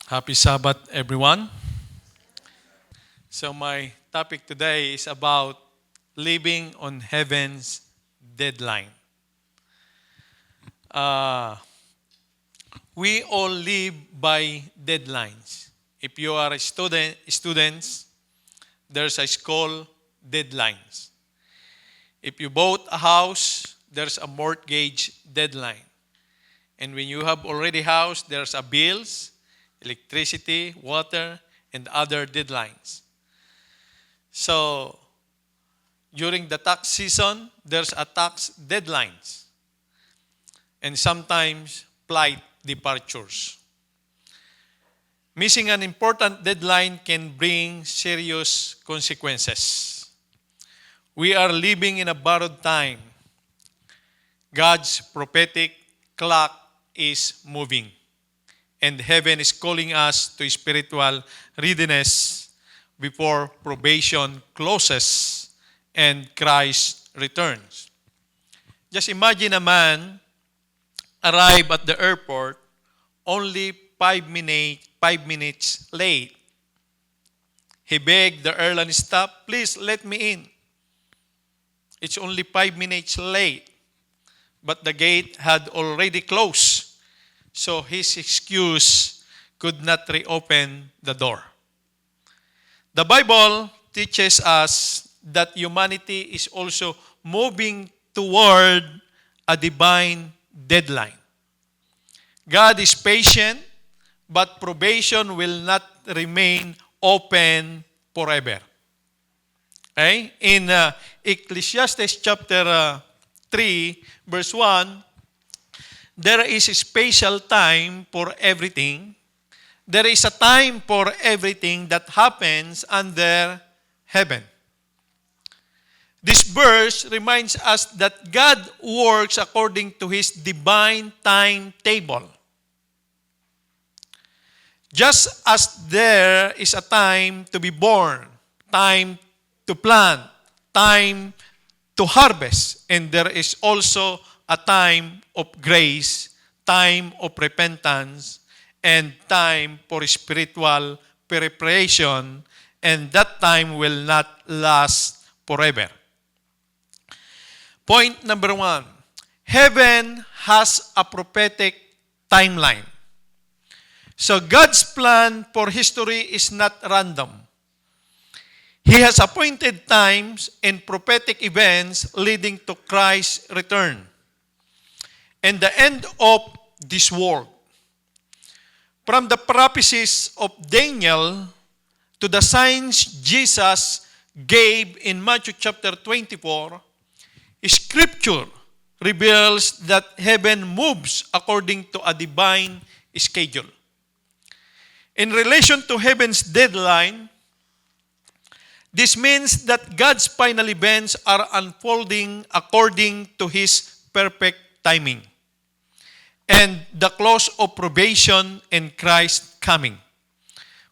Happy Sabbath, everyone. So, my topic today is about living on heaven's deadline. Uh, we all live by deadlines. If you are a students, there's a school deadlines. If you bought a house, there's a mortgage deadline. And when you have already house, there's a bills, electricity, water, and other deadlines. So, during the tax season, there's a tax deadlines. And sometimes, flight departures. Missing an important deadline can bring serious consequences. We are living in a borrowed time. God's prophetic clock is moving. And heaven is calling us to spiritual readiness before probation closes and Christ returns. Just imagine a man arrive at the airport only 5 minutes late. He begged the airline staff, please let me in. It's only 5 minutes late, but the gate had already closed. So his excuse could not reopen the door. The Bible teaches us that humanity is also moving toward a divine deadline. God is patient, but probation will not remain open forever. Okay? In Ecclesiastes chapter 3, verse 1, there is a special time for everything. There is a time for everything that happens under heaven. This verse reminds us that God works according to His divine timetable. Just as there is a time to be born, time to plant, time to harvest, and there is also a time of grace, time of repentance, and time for spiritual preparation, and that time will not last forever. Point number 1, heaven has a prophetic timeline. So God's plan for history is not random. He has appointed times and prophetic events leading to Christ's return and the end of this world. From the prophecies of Daniel to the signs Jesus gave in Matthew chapter 24, Scripture reveals that heaven moves according to a divine schedule. In relation to heaven's deadline, this means that God's final events are unfolding according to His perfect timing. And the close of probation and Christ's coming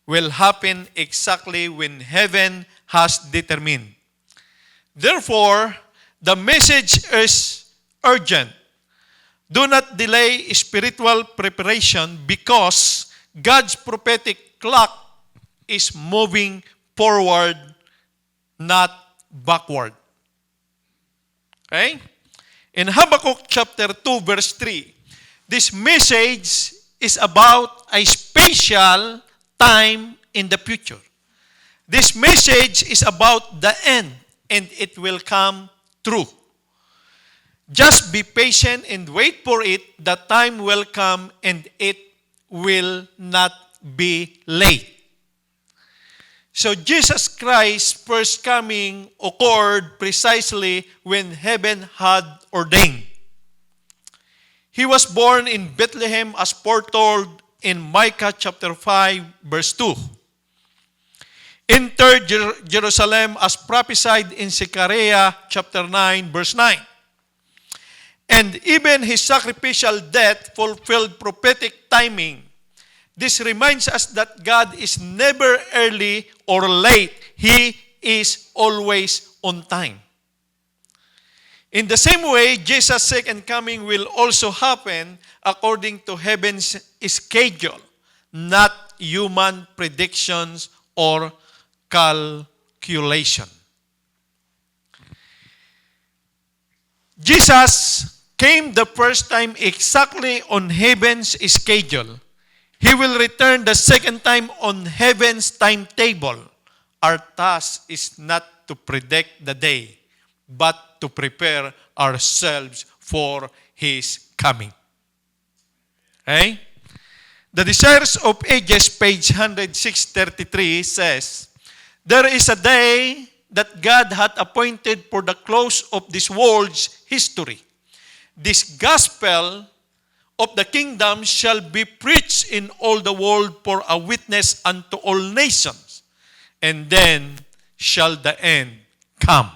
will happen exactly when heaven has determined. Therefore, the message is urgent. Do not delay spiritual preparation because God's prophetic clock is moving forward, not backward. Okay? In Habakkuk chapter 2, verse 3, this message is about a special time in the future. This message is about the end, and it will come true. Just be patient and wait for it. The time will come, and it will not be late. So Jesus Christ's first coming occurred precisely when heaven had ordained. He was born in Bethlehem as foretold in Micah chapter 5, verse 2. Entered Jerusalem as prophesied in Zechariah chapter 9, verse 9. And even His sacrificial death fulfilled prophetic timing. This reminds us that God is never early or late. He is always on time. In the same way, Jesus' second coming will also happen according to heaven's schedule, not human predictions or calculation. Jesus came the first time exactly on heaven's schedule. He will return the second time on heaven's timetable. Our task is not to predict the day, but to prepare ourselves for His coming. Okay? The Desires of Ages, page 106-33 says, there is a day that God had appointed for the close of this world's history. This gospel of the kingdom shall be preached in all the world for a witness unto all nations, and then shall the end come.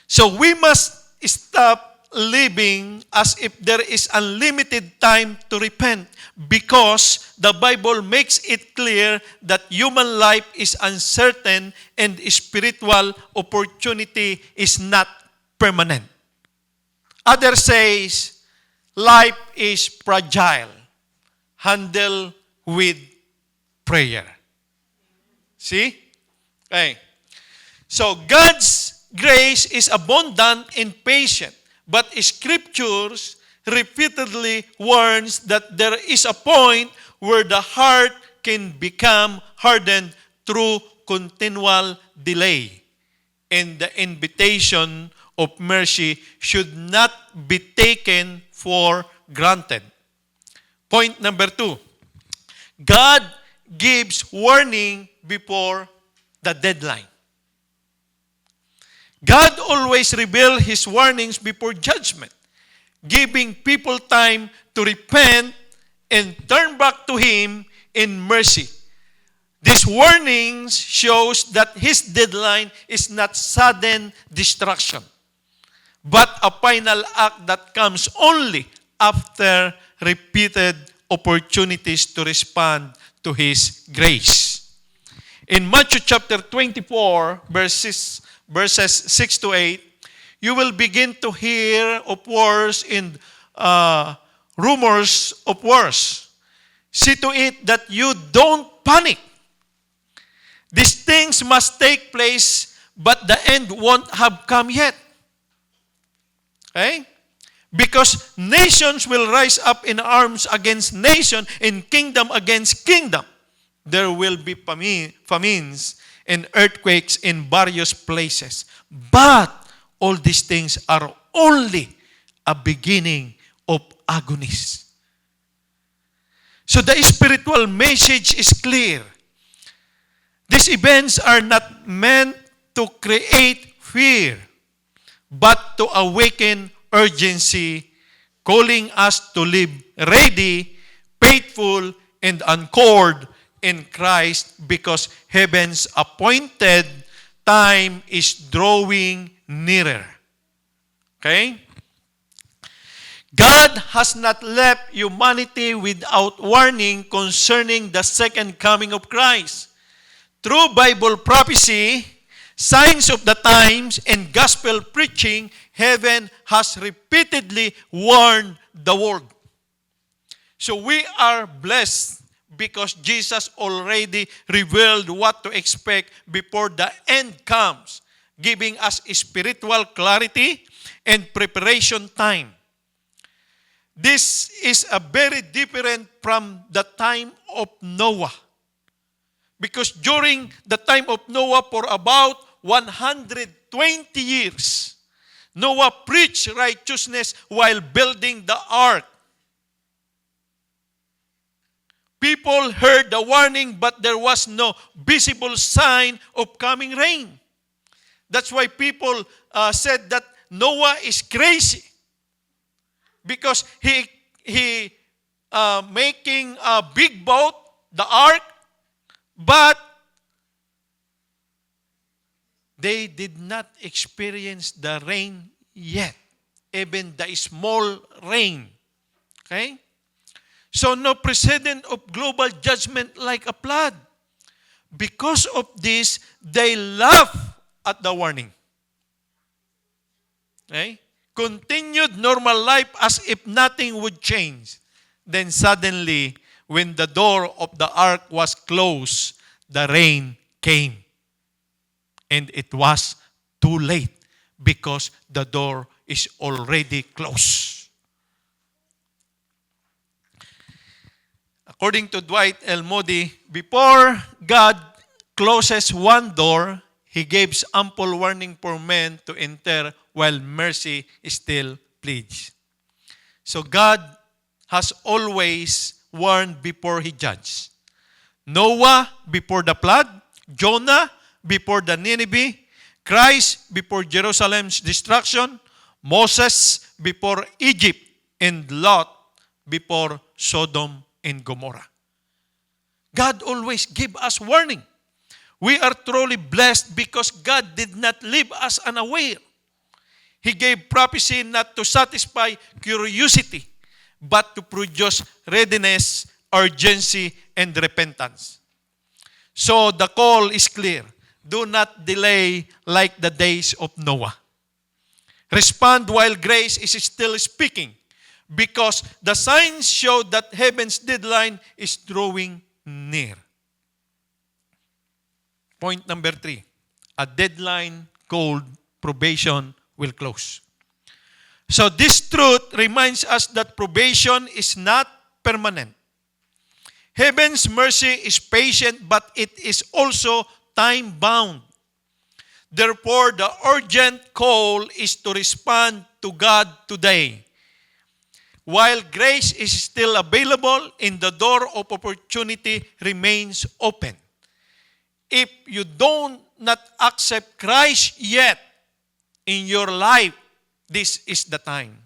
So we must stop living as if there is unlimited time to repent, because the Bible makes it clear that human life is uncertain and spiritual opportunity is not permanent. Others says, life is fragile. Handle with prayer. See? Okay. So God's grace is abundant and patient, but Scriptures repeatedly warns that there is a point where the heart can become hardened through continual delay, and the invitation of mercy should not be taken for granted. Point number 2. God gives warning before the deadline. God always reveals His warnings before judgment, giving people time to repent and turn back to Him in mercy. These warnings shows that His deadline is not sudden destruction, but a final act that comes only after repeated opportunities to respond to His grace. In Matthew chapter 24, verses 6 to 8, you will begin to hear of wars and rumors of wars. See to it that you don't panic. These things must take place, but the end won't have come yet. Okay? Because nations will rise up in arms against nation and kingdom against kingdom. There will be famines and earthquakes in various places. But all these things are only a beginning of agonies. So the spiritual message is clear. These events are not meant to create fear, but to awaken urgency, calling us to live ready, faithful, and anchored in Christ, because heaven's appointed time is drawing nearer. Okay? God has not left humanity without warning concerning the second coming of Christ. Through Bible prophecy, signs of the times, and gospel preaching, heaven has repeatedly warned the world. So we are blessed because Jesus already revealed what to expect before the end comes, giving us spiritual clarity and preparation time. This is a very different from the time of Noah. Because during the time of Noah, for about 120 years, Noah preached righteousness while building the ark. People heard the warning, but there was no visible sign of coming rain. That's why people said that Noah is crazy, because he making a big boat, the ark, but they did not experience the rain yet, even the small rain. Okay? So no precedent of global judgment like a flood. Because of this, they laugh at the warning. Okay? Continued normal life as if nothing would change. Then suddenly, when the door of the ark was closed, the rain came. And it was too late because the door is already closed. According to Dwight L. Moody, before God closes one door, He gives ample warning for men to enter while mercy still pleads. So God has always warned before He judges. Noah before the flood, Jonah before the Nineveh, Christ before Jerusalem's destruction, Moses before Egypt, and Lot before Sodom and Gomorrah. God always give us warning. We are truly blessed because God did not leave us unaware. He gave prophecy not to satisfy curiosity, but to produce readiness, urgency, and repentance. So the call is clear. Do not delay like the days of Noah. Respond while grace is still speaking, because the signs show that heaven's deadline is drawing near. Point number 3. A deadline called probation will close. So this truth reminds us that probation is not permanent. Heaven's mercy is patient, but it is also time-bound. Therefore, the urgent call is to respond to God today. While grace is still available and the door of opportunity remains open. If you don't not accept Christ yet in your life, this is the time.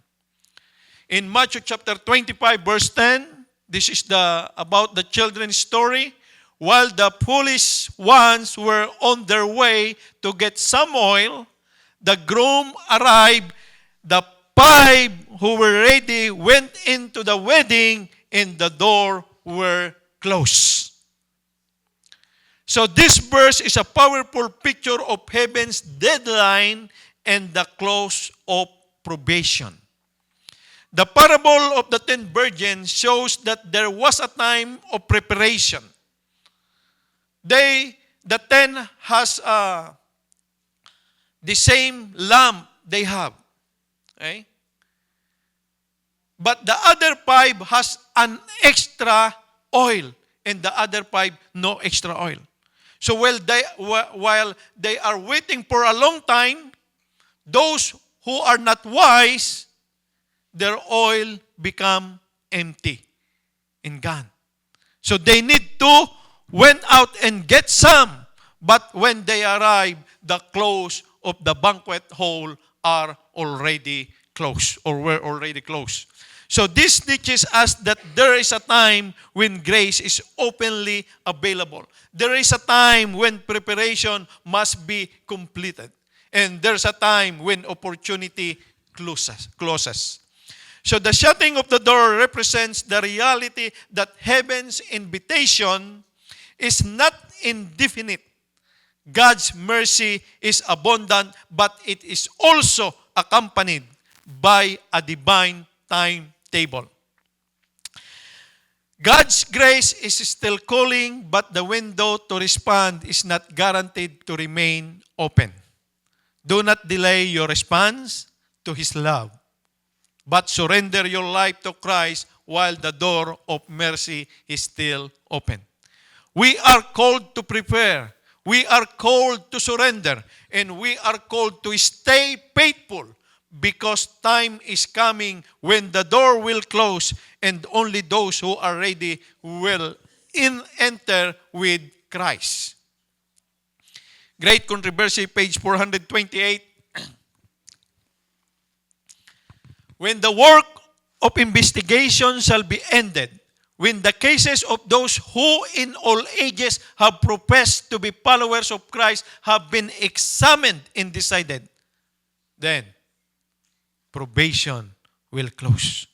In Matthew chapter 25, verse 10, this is about the children's story. While the foolish ones were on their way to get some oil, the groom arrived. The 5 who were ready went into the wedding, and the door were closed. So this verse is a powerful picture of heaven's deadline and the close of probation. The parable of the 10 virgins shows that there was a time of preparation. The 10 has the same lamp they have. Okay? But the other 5 has an extra oil, and the other 5 no extra oil. So while they are waiting for a long time, those who are not wise, their oil become empty and gone. So they need to went out and get some. But when they arrive, the close of the banquet hall are already closed or were already closed. So this teaches us that there is a time when grace is openly available. There is a time when preparation must be completed. And there's a time when opportunity closes. So the shutting of the door represents the reality that heaven's invitation is not indefinite. God's mercy is abundant, but it is also accompanied by a divine timetable. God's grace is still calling, but the window to respond is not guaranteed to remain open. Do not delay your response to His love, but surrender your life to Christ while the door of mercy is still open. We are called to prepare. We are called to surrender. And we are called to stay faithful, because time is coming when the door will close and only those who are ready will enter with Christ. Great Controversy, page 428. When the work of investigation shall be ended, when the cases of those who in all ages have professed to be followers of Christ have been examined and decided, then probation will close.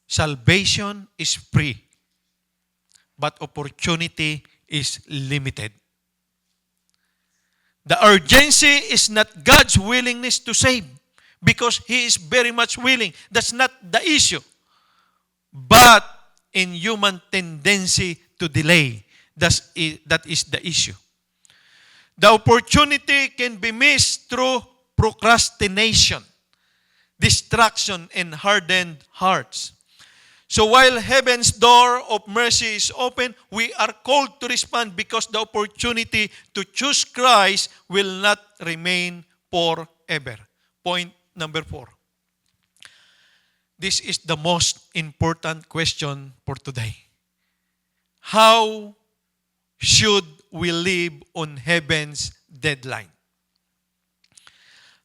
Salvation is free, but opportunity is limited. The urgency is not God's willingness to save, because He is very much willing. That's not the issue. But in human tendency to delay. That is the issue. The opportunity can be missed through procrastination, distraction, and hardened hearts. So while heaven's door of mercy is open, we are called to respond because the opportunity to choose Christ will not remain forever. Point number 4. This is the most important question for today. How should we live on heaven's deadline?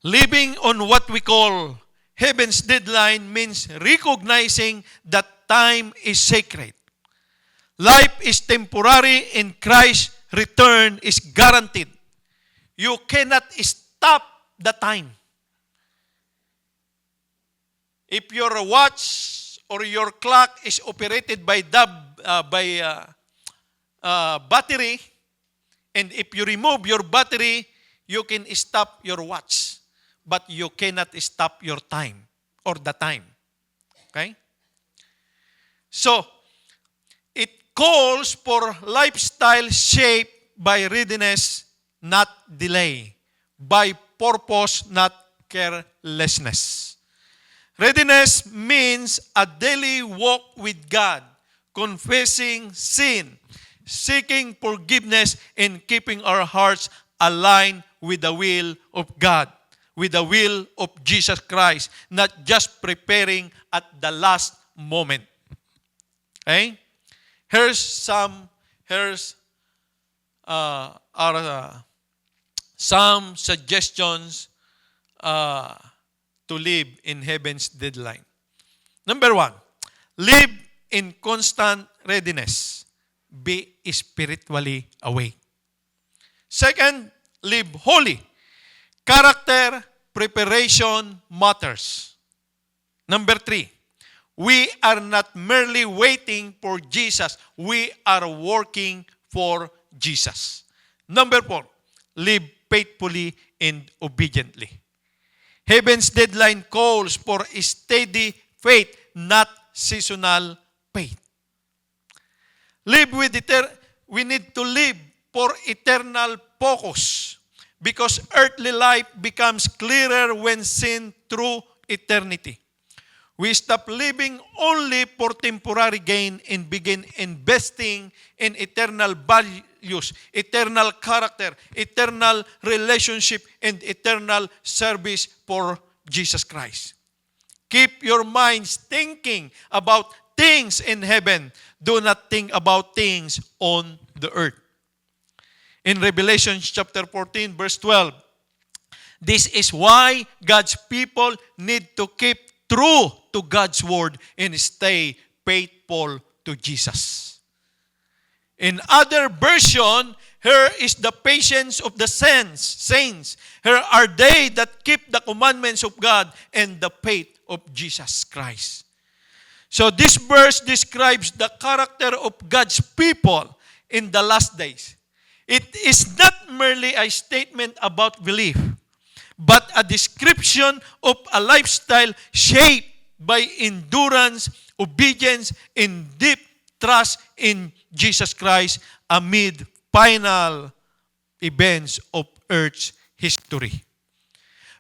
Living on what we call heaven's deadline means recognizing that time is sacred. Life is temporary and Christ's return is guaranteed. You cannot stop the time. If your watch or your clock is operated by battery, and if you remove your battery, you can stop your watch, but you cannot stop your time or the time. Okay? So, it calls for lifestyle shaped by readiness, not delay, by purpose, not carelessness. Readiness means a daily walk with God, confessing sin, seeking forgiveness, and keeping our hearts aligned with the will of God, with the will of Jesus Christ, not just preparing at the last moment. Okay? Here's some suggestions to live in heaven's deadline. Number 1, live in constant readiness. Be spiritually awake. Second, live holy. Character preparation matters. Number 3, we are not merely waiting for Jesus. We are working for Jesus. Number 4, live faithfully and obediently. Heaven's deadline calls for steady faith, not seasonal faith. We need to live for eternal focus because earthly life becomes clearer when seen through eternity. We stop living only for temporary gain and begin investing in eternal values, eternal character, eternal relationship, and eternal service for Jesus Christ. Keep your minds thinking about things in heaven. Do not think about things on the earth. In Revelation chapter 14, verse 12, this is why God's people need to keep true to God's word and stay faithful to Jesus. In other version, here is the patience of the saints. Here are they that keep the commandments of God and the faith of Jesus Christ. So this verse describes the character of God's people in the last days. It is not merely a statement about belief, but a description of a lifestyle shaped by endurance, obedience, and deep trust in Jesus Christ amid final events of Earth's history.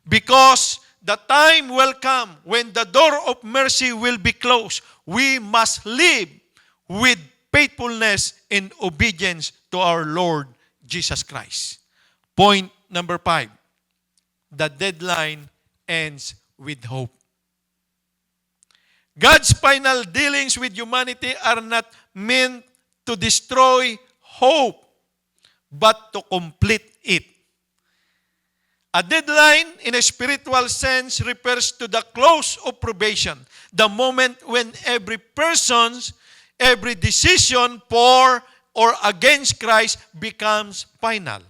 Because the time will come when the door of mercy will be closed, we must live with faithfulness and obedience to our Lord Jesus Christ. Point number 5. The deadline ends with hope. God's final dealings with humanity are not meant to destroy hope, but to complete it. A deadline, in a spiritual sense, refers to the close of probation, the moment when every decision for or against Christ becomes final.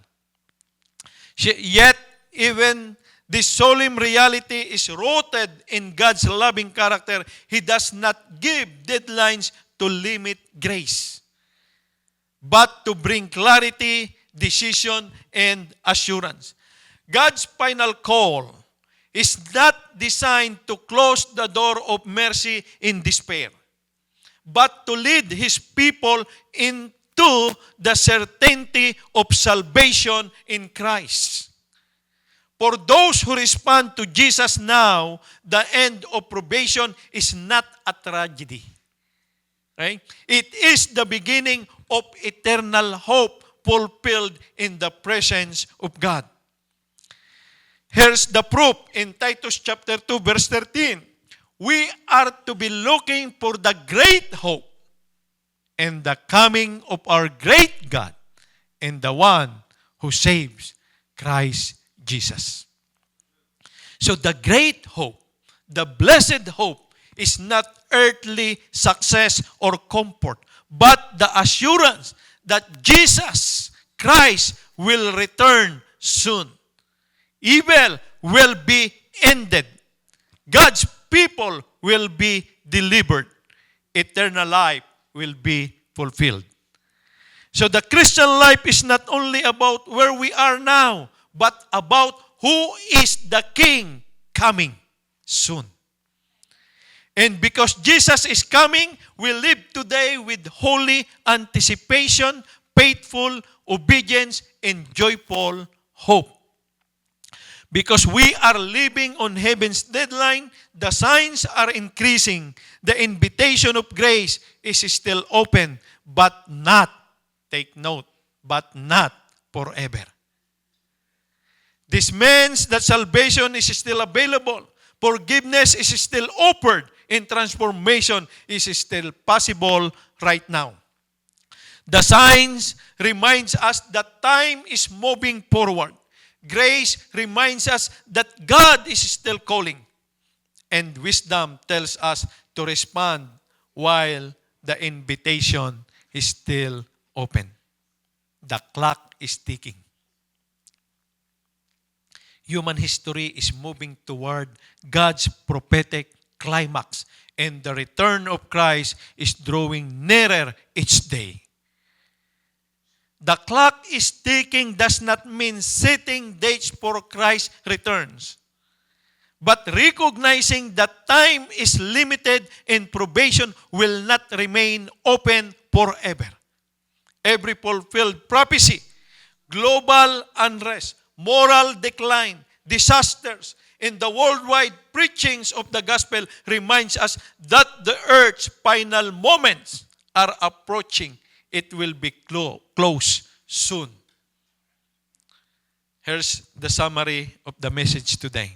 Yet, even this solemn reality is rooted in God's loving character. He does not give deadlines to limit grace, but to bring clarity, decision, and assurance. God's final call is not designed to close the door of mercy in despair, but to lead His people into the certainty of salvation in Christ. For those who respond to Jesus now, the end of probation is not a tragedy. Right? It is the beginning of eternal hope fulfilled in the presence of God. Here's the proof in Titus chapter 2, verse 13. We are to be looking for the great hope and the coming of our great God and the one who saves, Christ Jesus. So the great hope, the blessed hope, is not earthly success or comfort, but the assurance that Jesus Christ will return soon. Evil will be ended. God's people will be delivered. Eternal life will be fulfilled. So the Christian life is not only about where we are now, but about who is the King coming soon. And because Jesus is coming, we live today with holy anticipation, faithful obedience, and joyful hope. Because we are living on heaven's deadline, the signs are increasing. The invitation of grace is still open, but not, take note, but not forever. This means that salvation is still available. Forgiveness is still offered, and transformation is still possible right now. The signs reminds us that time is moving forward. Grace reminds us that God is still calling. And wisdom tells us to respond while the invitation is still open. The clock is ticking. Human history is moving toward God's prophetic climax, and the return of Christ is drawing nearer each day. The clock is ticking does not mean setting dates for Christ's returns, but recognizing that time is limited and probation will not remain open forever. Every fulfilled prophecy, global unrest, moral decline, disasters, and the worldwide preachings of the gospel reminds us that the earth's final moments are approaching. It will be close soon. Here's the summary of the message today.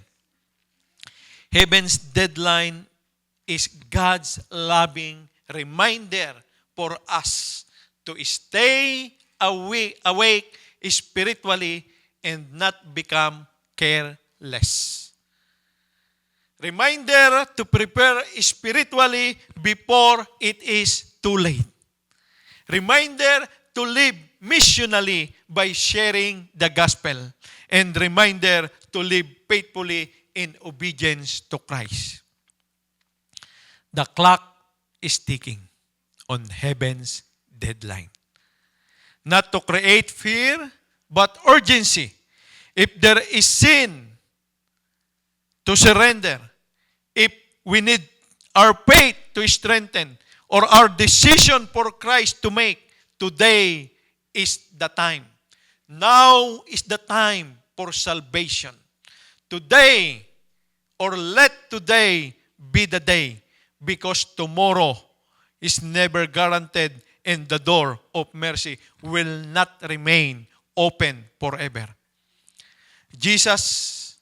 Heaven's deadline is God's loving reminder for us to stay awake spiritually and not become careless. Reminder to prepare spiritually before it is too late. Reminder to live missionally by sharing the gospel. And reminder to live faithfully in obedience to Christ. The clock is ticking on heaven's deadline. Not to create fear, but urgency. If there is sin, to surrender. If we need our faith to strengthen or our decision for Christ to make, today is the time. Now is the time for salvation. Today, or let today be the day, because tomorrow is never guaranteed and the door of mercy will not remain open forever. Jesus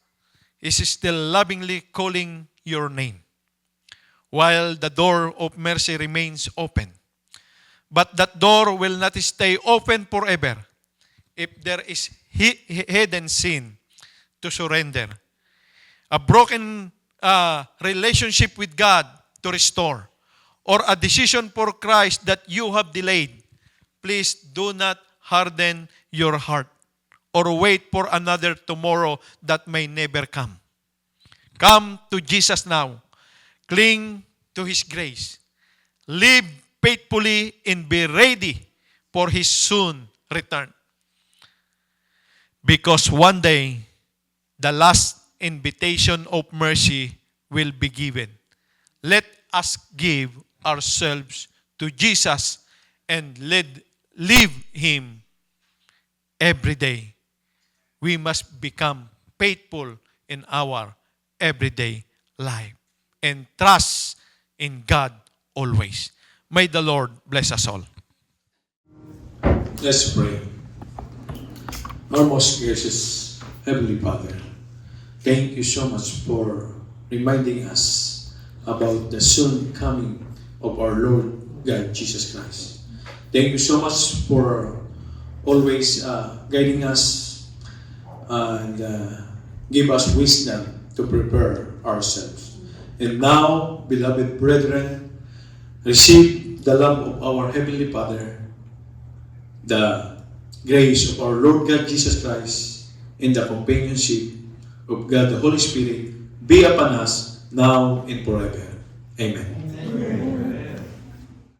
is still lovingly calling your name while the door of mercy remains open. But that door will not stay open forever if there is hidden sin to surrender, a broken relationship with God to restore, or a decision for Christ that you have delayed. Please do not harden your heart or wait for another tomorrow that may never come. Come to Jesus now. Cling to His grace. Live faithfully and be ready for His soon return. Because one day, the last invitation of mercy will be given. Let us give ourselves to Jesus and live Him every day. We must become faithful in our everyday life and trust in God always. May the Lord bless us all. Let's pray. Our most gracious Heavenly Father, thank you so much for reminding us about the soon coming of our Lord God Jesus Christ. Thank you so much for always guiding us and give us wisdom to prepare ourselves. And now, beloved brethren, receive the love of our Heavenly Father, the grace of our Lord God Jesus Christ, and the companionship of God the Holy Spirit be upon us now and forever. Amen. Amen.